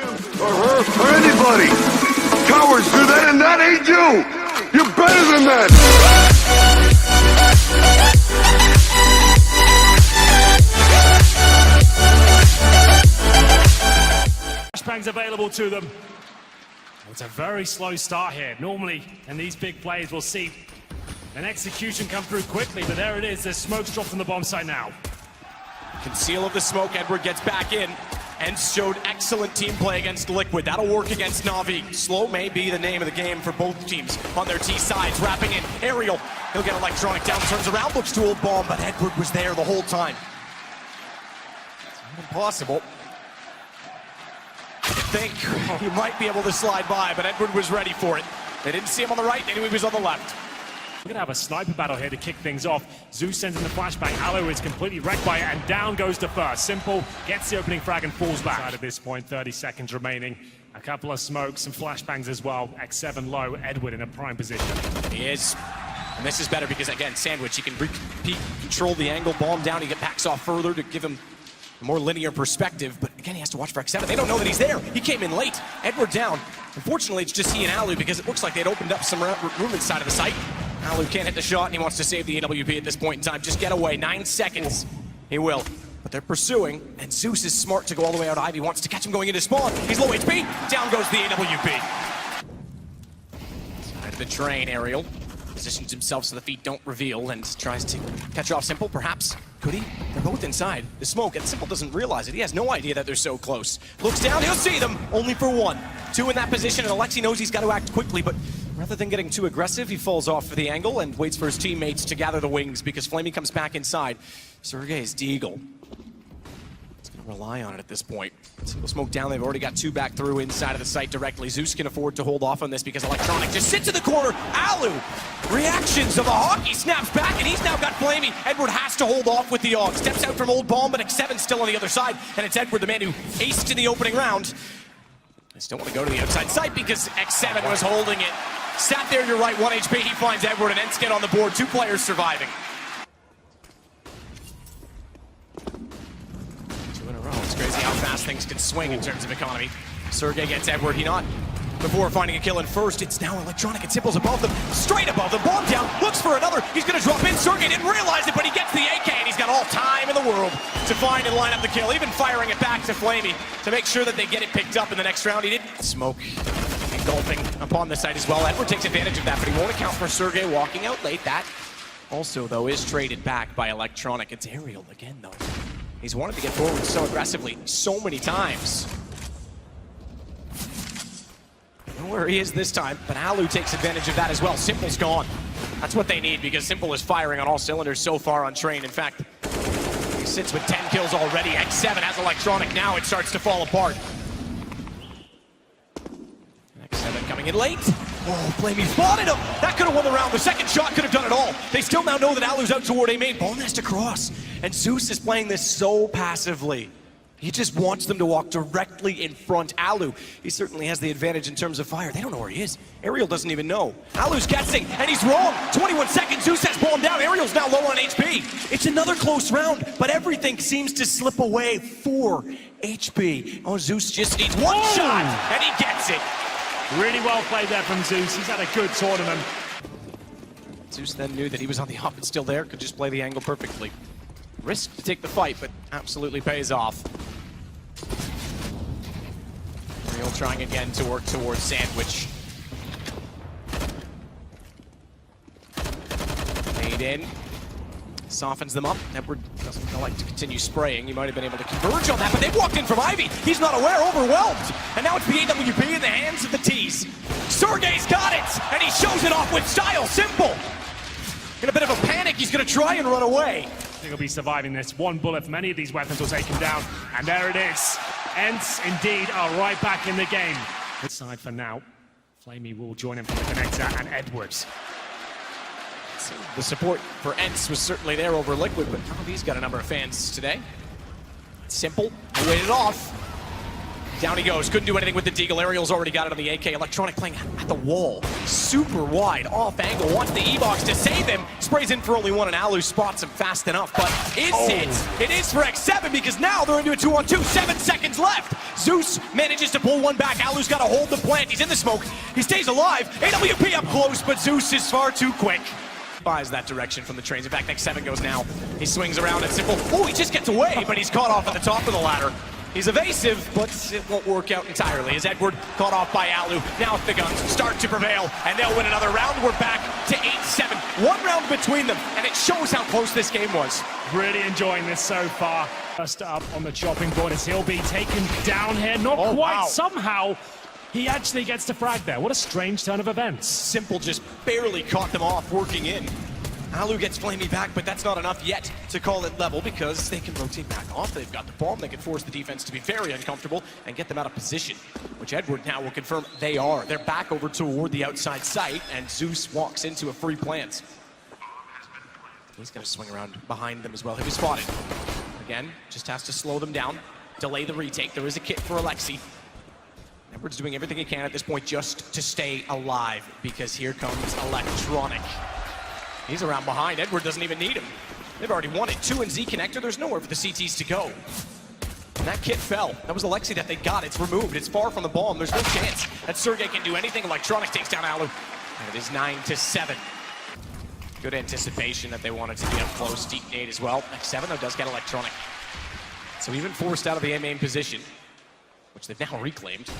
or her, or anybody. Cowards do that, and that ain't you. You're better than that. Flashbangs available to them. It's a very slow start here. Normally, and these big plays, we'll see an execution come through quickly, but there it is. There's smoke's dropped from the bomb site now. Conceal of the smoke, Edward gets back in and showed excellent team play against Liquid. That'll work against NaVi. Slow may be the name of the game for both teams on their T sides. Wrapping in Aerial. He'll get electronic down, turns around, looks to hold bomb, but Edward was there the whole time. It's not impossible. I think he might be able to slide by, but Edward was ready for it. They didn't see him on the right, they knew he was on the left. We're gonna have a sniper battle here to kick things off. Zeus sends in the flashbang. Alu is completely wrecked by it, and down goes the first. Simple gets the opening frag and falls back. At this point, 30 seconds remaining. A couple of smokes, some flashbangs as well. X7 low, Edward in a prime position. He is. And this is better because, again, Sandwich, he can control the angle, bomb down, he backs off further to give him a more linear perspective. But again, he has to watch for X7. They don't know that he's there. He came in late. Edward down. Unfortunately, it's just he and Alu because it looks like they'd opened up some room inside of the site. Alu can't hit the shot, and he wants to save the AWP at this point in time. Just get away. 9 seconds. He will. But they're pursuing, and Zeus is smart to go all the way out. Ivy wants to catch him going into spawn. He's low HP. Down goes the AWP. Side of the train, Aerial positions himself so the feet don't reveal and tries to catch off Simple, perhaps. Could he? They're both inside the smoke, and Simple doesn't realize it. He has no idea that they're so close. Looks down, he'll see them, only for one. 2 in that position, and Alexi knows he's got to act quickly, but rather than getting too aggressive, he falls off for the angle and waits for his teammates to gather the wings because Flamey comes back inside. Sergey's Deagle. He's going to rely on it at this point. Single smoke down, they've already got 2 back through inside of the site directly. Zeus can afford to hold off on this because Electronic just sits in the corner. Alu, reactions of a hockey, snaps back, and he's now got Flamey. Edward has to hold off with the AUG. Steps out from old bomb, but X7's still on the other side, and it's Edward, the man who aced in the opening round. I just don't want to go to the outside site because X7 was holding it. Sat there, you're right, 1 HP, he finds Edward, and ENCE get on the board. 2 players surviving. 2 in a row. It's crazy how fast things can swing in terms of economy. Sergey gets Edward, he not before finding a kill in first. It's now Electronic and Simple's above them, straight above them, bomb down, looks for another. He's gonna drop in, Sergey didn't realize it, but he gets the AK, and he's got all time in the world to find and line up the kill, even firing it back to Flamey to make sure that they get it picked up in the next round. He didn't. Smoke engulfing upon the site as well. Edward takes advantage of that, but he won't account for Sergey walking out late. That also, though, is traded back by Electronic. It's Aerial again, though. He's wanted to get forward so aggressively so many times. I don't know where he is this time, but Alu takes advantage of that as well. Simple's gone. That's what they need because Simple is firing on all cylinders so far on Train. In fact, he sits with 10 kills already. X7 has Electronic now. It starts to fall apart. X7 coming in late. Oh, Flamey spotted him. That could have won the round. The second shot could have done it all. They still now know that Alu's out toward A main. Ball has to cross. And Zeus is playing this so passively. He just wants them to walk directly in front. Alu, he certainly has the advantage in terms of fire. They don't know where he is. Aerial doesn't even know. Alu's guessing, and he's wrong. 21 seconds, Zeus has bomb down. Aerial's now low on HP. It's another close round, but everything seems to slip away. 4 HP. Oh, Zeus just needs 1 shot, and he gets it. Really well played there from Zeus. He's had a good tournament. Zeus then knew that he was on the up and still there, could just play the angle perfectly. Risk to take the fight, but absolutely pays off. Real trying again to work towards Sandwich. Made in. Softens them up. Edward doesn't like to continue spraying. You might have been able to converge on that, but they've walked in from Ivy. He's not aware, overwhelmed. And now it's the AWP in the hands of the T's. Sergey's got it, and he shows it off with style. Simple. In a bit of a panic, he's going to try and run away. I think he'll be surviving this. 1 bullet from any of these weapons will take him down. And there it is. ENCE indeed are right back in the game. Good side for now. Flamey will join him from the connector, and Edwards. The support for ENCE was certainly there over Liquid, but NaVi's got a number of fans today. Simple, he waited off. Down he goes, couldn't do anything with the Deagle. Ariel's already got it on the AK. Electronic playing at the wall. Super wide, off angle, wants the E-Box to save him. Sprays in for only one, and Alu spots him fast enough, but it is for X7 because now they're into a 2-on-2, 7 seconds left. Zeus manages to pull one back. Alu's got to hold the plant. He's in the smoke. He stays alive. AWP up close, but Zeus is far too quick. Buys that direction from the trains. In fact, X7 goes now. He swings around at Simple. Oh, he just gets away, but he's caught off at the top of the ladder. He's evasive, but it won't work out entirely as Edward caught off by Alu. Now the guns start to prevail, and they'll win another round. We're back to 8-7. One round between them, and it shows how close this game was. Really enjoying this so far. First up on the chopping board as he'll be taken down here. Not quite. Wow. Somehow, he actually gets to frag there. What a strange turn of events. Simple just barely caught them off working in. Alu gets Flamey back, but that's not enough yet to call it level because they can rotate back off. They've got the bomb. They can force the defense to be very uncomfortable and get them out of position, which Edward now will confirm they are. They're back over toward the outside site, and Zeus walks into a free plant. He's going to swing around behind them as well. He'll be spotted. Again, just has to slow them down, delay the retake. There is a kit for Alexi. Edward's doing everything he can at this point just to stay alive because here comes Electronic. He's around behind. Edward doesn't even need him. They've already won it. 2 and Z connector. There's nowhere for the CTs to go. And that kit fell. That was Alexi that they got. It's removed. It's far from the bomb. There's no chance that Sergey can do anything. Electronic takes down Alu. And it is 9-7. Good anticipation that they wanted to be up close. Deep nade as well. X7 though does get Electronic. So even forced out of the A main position, which they've now reclaimed.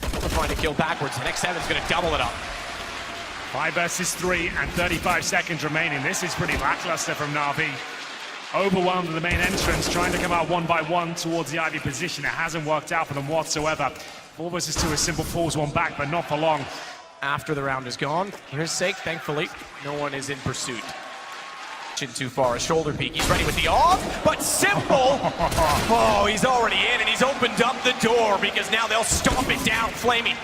They're trying to kill backwards, and X7's going to double it up. 5 versus 3 and 35 seconds remaining. This is pretty lackluster from NaVi. Overwhelmed at the main entrance, trying to come out one by one towards the Ivy position. It hasn't worked out for them whatsoever. 4 versus 2 is Simple falls one back, but not for long. After the round is gone, for his sake, thankfully, no one is in pursuit. Too far, a shoulder peek. He's ready with the off, but Simple, oh, he's already in, and he's opened up the door because now they'll stomp it down, Flaming.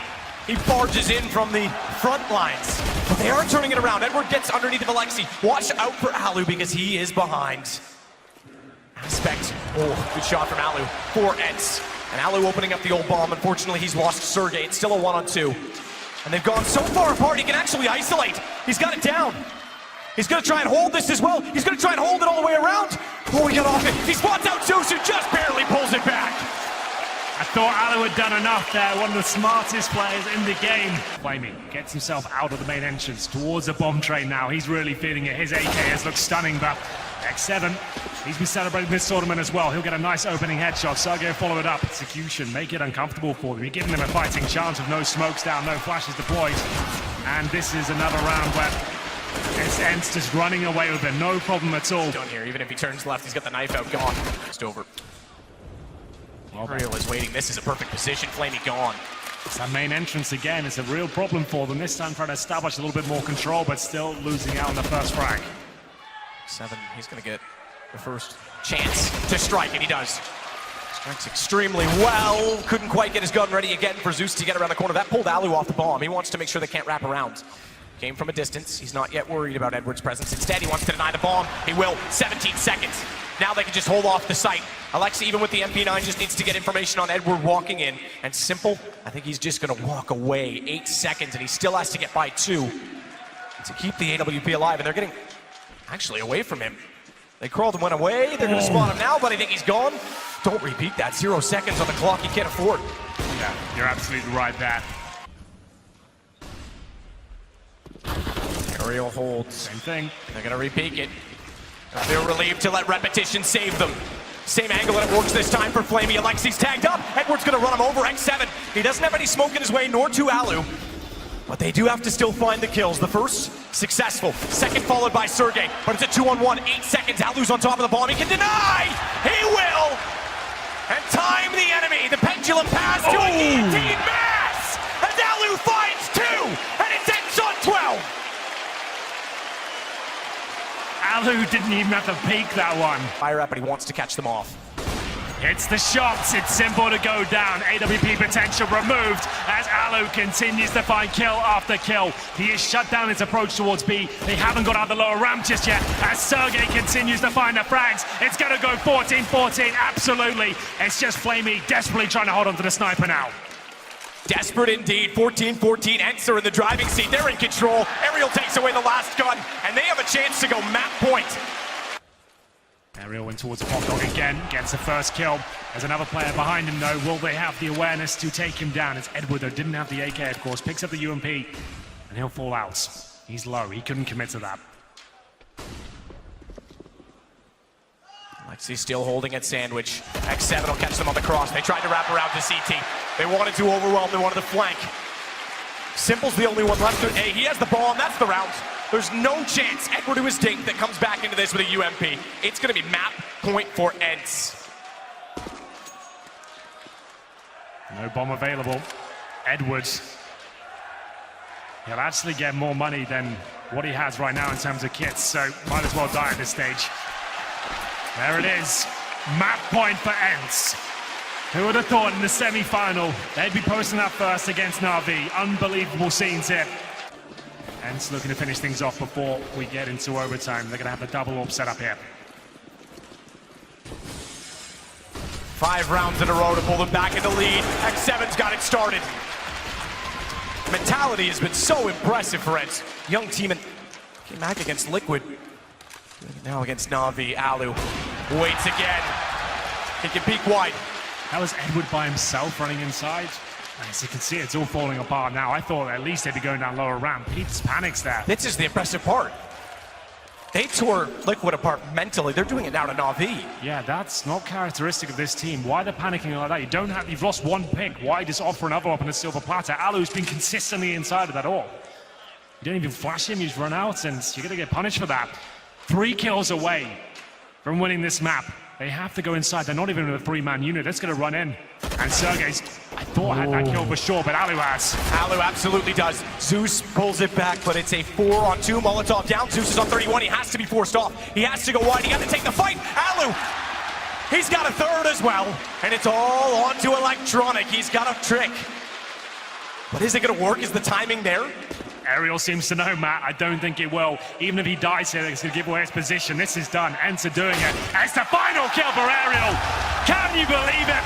He barges in from the front lines. But they are turning it around. Edward gets underneath of Alexi. Watch out for Alu because he is behind. Aspect. Oh, good shot from Alu for ENCE. And Alu opening up the old bomb. Unfortunately, he's lost Sergey. It's still a 1-on-2. And they've gone so far apart, he can actually isolate. He's got it down. He's going to try and hold this as well. He's going to try and hold it all the way around. Oh, he got off it. He spots out Zeus, who just barely pulls it back. I thought Alu had done enough there, one of the smartest players in the game. Flamey gets himself out of the main entrance towards the bomb train now. He's really feeling it. His AK has looked stunning, but X7, he's been celebrating this tournament as well. He'll get a nice opening headshot. Sergey follow it up. Execution, make it uncomfortable for them. You're giving them a fighting chance with no smokes down, no flashes deployed. And this is another round where it's ENCE just running away with it. No problem at all. Done here, even if he turns left, he's got the knife out, gone. Just over. Real is waiting. This is a perfect position. Flamey gone. It's that main entrance again. It's a real problem for them. This time trying to establish a little bit more control, but still losing out on the first frag. 7, he's going to get the first chance to strike, and he does. Strikes extremely well. Couldn't quite get his gun ready again for Zeus to get around the corner. That pulled Alu off the bomb. He wants to make sure they can't wrap around. Came from a distance. He's not yet worried about Edward's presence. Instead, he wants to deny the bomb. He will. 17 seconds. Now they can just hold off the site. Alexi, even with the MP9, just needs to get information on Edward walking in. And Simple, I think he's just going to walk away. 8 seconds, and he still has to get by 2 to keep the AWP alive. And they're getting actually away from him. They crawled and went away. They're going to spot him now, but I think he's gone. Don't repeat that. 0 seconds on the clock. He can't afford. Yeah, you're absolutely right there. Ariel holds. Same thing. They're going to repeat it. They're relieved to let repetition save them. Same angle, and it works this time for Flamey. Alexi's tagged up. Edward's going to run him over. X7. He doesn't have any smoke in his way, nor to Alu. But they do have to still find the kills. The first, successful. Second, followed by Sergey. But it's a 2-on-1. 8 seconds. Alu's on top of the bomb. He can deny. He will. And time the enemy. The pendulum pass to a guillotine mass. As Alu finds 2. And it's ENCE on 12. Alu didn't even have to peek that one. Fire up, but he wants to catch them off. It's the shots. It's simple to go down. AWP potential removed as Alu continues to find kill after kill. He is shut down his approach towards B. They haven't got out the lower ramp just yet as Sergey continues to find the frags. It's going to go 14-14. Absolutely. It's just Flamey desperately trying to hold on to the sniper now. Desperate indeed. 14-14. ENCE are in the driving seat. They're in control. Aerial takes away the last gun, and they have a chance to go map point. Ariel went towards the hot dog again, gets the first kill. There's another player behind him though. Will they have the awareness to take him down? It's Edward though, didn't have the AK of course, picks up the UMP, and he'll fall out. He's low, he couldn't commit to that. Lexi still holding at sandwich. X7 will catch them on the cross. They tried to wrap around to CT. They wanted to overwhelm, they wanted to flank. Simple's the only one left. Hey, he has the ball, and that's the round. There's no chance Edward to his dink that comes back into this with a UMP. It's going to be map point for ENCE. No bomb available. Edwards. He'll actually get more money than what he has right now in terms of kits, so might as well die at this stage. There it is. Map point for ENCE. Who would have thought in the semi-final they'd be posting that first against NaVi? Unbelievable scenes here. ENCE looking to finish things off before we get into overtime. They're going to have a double AWP set up here. 5 rounds in a row to pull them back into lead. X7's got it started. Mentality has been so impressive for ENCE. Young team and came back against Liquid. Now against NaVi. Alu waits again. He can peek wide. That was Edward by himself running inside. As you can see, it's all falling apart now. I thought at least they'd be going down lower ramp. He just panics there. This is the impressive part. They tore Liquid apart mentally. They're doing it now to NaVi. Yeah, that's not characteristic of this team. Why they're panicking like that? You've lost one pick. Why just offer another up on a silver platter? Alu's been consistently inside of that all. You don't even flash him, you just run out, and you're gonna get punished for that. 3 kills away from winning this map. They have to go inside. They're not even in a 3-man unit. That's going to run in. And Sergey's, I thought, had that kill for sure, but Alu has. Alu absolutely does. Zeus pulls it back, but it's a 4-on-2. Molotov down. Zeus is on 31. He has to be forced off. He has to go wide. He got to take the fight. Alu, he's got a third as well. And it's all onto Electronic. He's got a trick. But is it going to work? Is the timing there? Ariel seems to know, Matt. I don't think it will. Even if he dies here, it's going to give away his position. This is done. ENCE are doing it. And it's the final kill for Ariel. Can you believe it?